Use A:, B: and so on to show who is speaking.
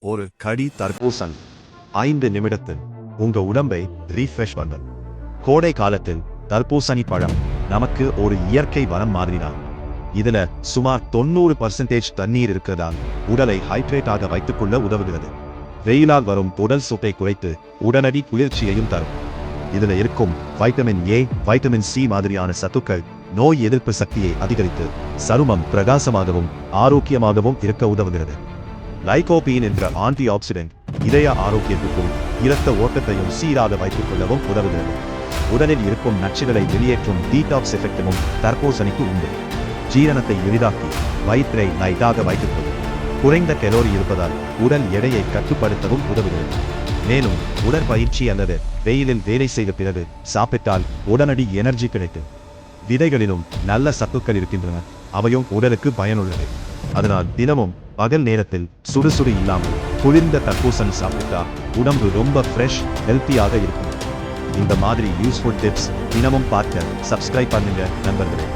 A: ஒரு கடி தர்பூசணி 5 நிமிடத்தில் உங்க உடம்பை ரீஃப்ரெஷ் பண்ணும். கோடை காலத்தில் தர்பூசணி பழம் நமக்கு ஒரு இயற்கை வரம் மாதிரிதான். இதுல சுமார் 90% தண்ணீர் இருக்கிறதால் உடலை ஹைட்ரேட்டாக வைத்துக் கொள்ள உதவுகிறது. வெயிலால் வரும் உடல் சூட்டை குறைத்து உடனடி குளிர்ச்சியையும் தரும். இதுல இருக்கும் வைட்டமின் ஏ, வைட்டமின் சி மாதிரியான சத்துக்கள் நோய் எதிர்ப்பு சக்தியை அதிகரித்து சருமம் பிரகாசமாகவும் ஆரோக்கியமாகவும் இருக்க உதவுகிறது. லைகோபீன் என்ற ஆன்டி ஆக்சிடென்ட் இதய ஆரோக்கியத்துக்கும் இரத்த ஓட்டத்தையும் சீராக வைத்துக் கொள்ளவும் உதவுகிறது. உடலில் இருக்கும் நச்சுகளை வெளியேற்றும் டீடாக்ஸ் எஃபெக்டும் தர்பூசணிக்கு உண்டு. ஜீரணத்தை எளிதாக்கி வயிற்றை லைட்டாக வைத்துக் கொள்ளும். குறைந்த கலோரி இருப்பதால் உடல் எடையை கட்டுப்படுத்தவும் உதவுகிறது. மேலும் உடற்பயிற்சி அல்லது வெயிலில் வேலை செய்த பிறகு சாப்பிட்டால் உடனடி எனர்ஜி கிடைக்கும். விதைகளிலும் நல்ல சத்துக்கள் இருக்கின்றன, அவையும் உடலுக்கு பயனுள்ளது. அதனால் தினமும் பகல் நேரத்தில் சுடுசுடு இல்லாமல் குளிர்ந்த தர்பூசணி சாப்பிட்டா உடம்பு ரொம்ப ஃப்ரெஷ், ஹெல்த்தியாக இருக்கும். இந்த மாதிரி யூஸ்ஃபுல் டிப்ஸ் தினமும் பார்க்க சப்ஸ்கிரைப் பண்ணுங்க நண்பர்களே.